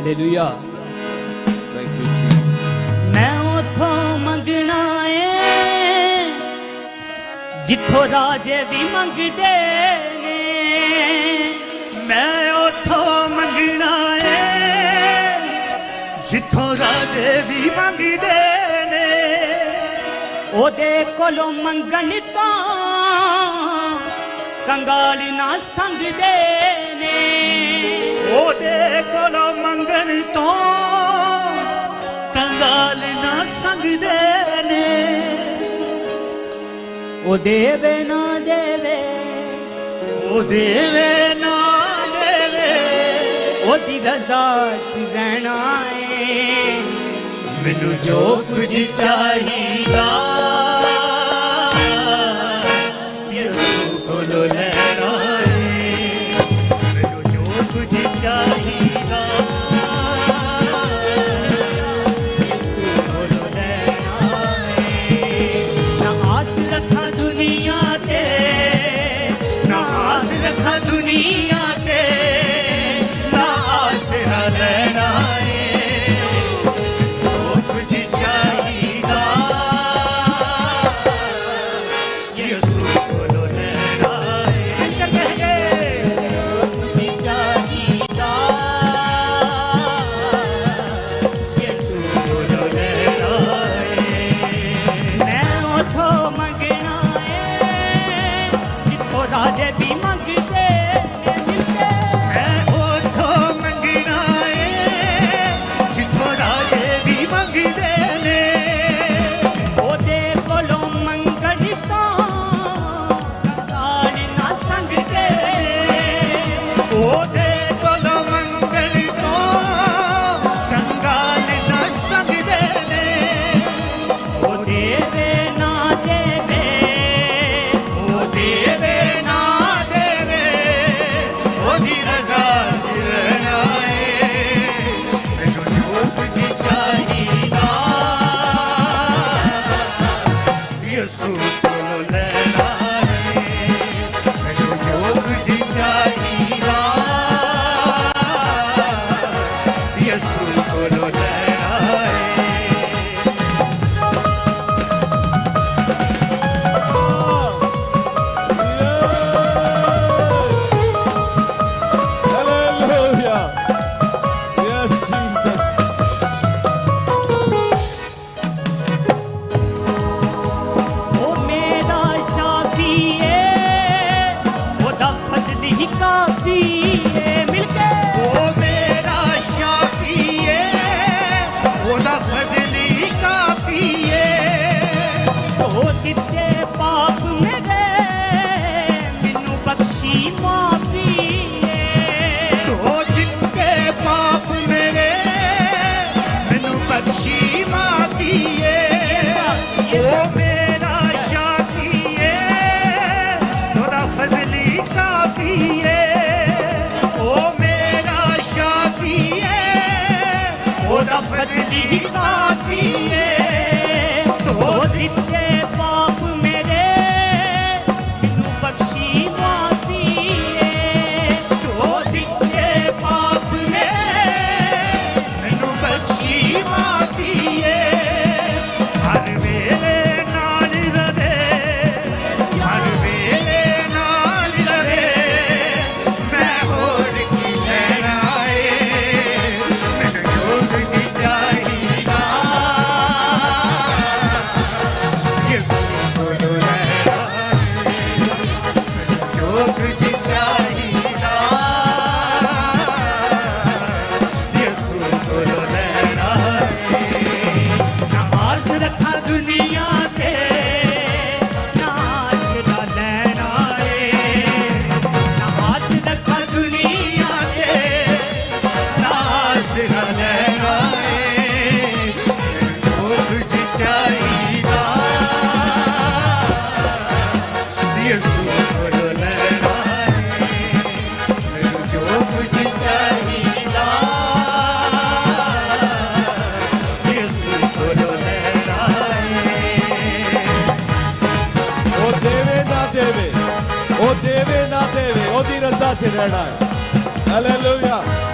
Hallelujah. Thank you, Jesus. मैं उथों मंगना है जिथों राजे भी मंगदे ने। मैं उथों मंगना है जिथों राजे भी मंगदे ने। ओदे कोलों मंगन तो कंगाल ना संगदे ने। ओदे कोलों मंगन तो कंगाल ना संगदे ने। ओ देवे ना देवे, ओ देवे ना देवे, ओदी रजा च रहना है। मैनू जो कुछ चाहिदा यीशु कोलों लेना है। मैनू जो कुछ चाहिदा यीशु कोलों लेना है। ना आस रखा दुनिया ते, ना आस रखा दुनिया ते, ना आसरा लेना है। जो कुछ चाहिदा यीशु कोलों लेना है। जो कुछ चाहिदा यीशु कोलों लेना है। मैं उथों मंगना है जिथों राजे भी मंगदे मिलदे। मैं उथों मंगना है जिथों राजे भी मंगदे ने। ओदे कोलों मंगन तो कंगाल ना संगदे। ओदे कोलों मंगन तो कंगाल ना संगदे ने। ओ देवे ना देवे, ओ देवे ना देवे, ओदी रजा च रहना है। मैनू जो कुछ चाहिदा यीशु कोलों लेना है। मैनू जो कुछ चाहिदा यीशु कोलों लेना है। Hallelujah. Yes, Jesus. ओ मेरा शाफी है, ओदा फजल ही काफी है। मिलके ओ मेरा शाफी है, ओदा फजल ही काफी है। ओ किते पाप मेरे मैनू बख्शी माफी है। तो जिनके पाप मेरे मैनू बख्शी माफी है। ओ मेरा शाफी है, ओदा फजल ही काफी है। ओ मेरा शाफी है, ओदा फजल ही काफी है। ओ किते पाप मेरे मैनू बख्शी माफी है। तो जिनके पाप मेरे मैनू बख्शी माफी है। हर वेले नाल रवे, हर वेले नाल रवे, मैं होर की लेना है। मैनू जो कुछ चाहिदा यीशु कोलों लेना है। मैनू जो कुछ चाहिदा यीशु कोलों लेना है। ना आस रखा दुनिया ते, ना आसरा लेना है। ना आस रखा दुनिया ते, ना आसरा लेना है। जो कुछ चाहिदा यीशु कोलों लेना है। जो कुछ चाहिदा यीशु कोलों लेना है। ओ देवे ना देवे, ओ देवे ना देवे, ओदी रजा च रहना है। Hallelujah.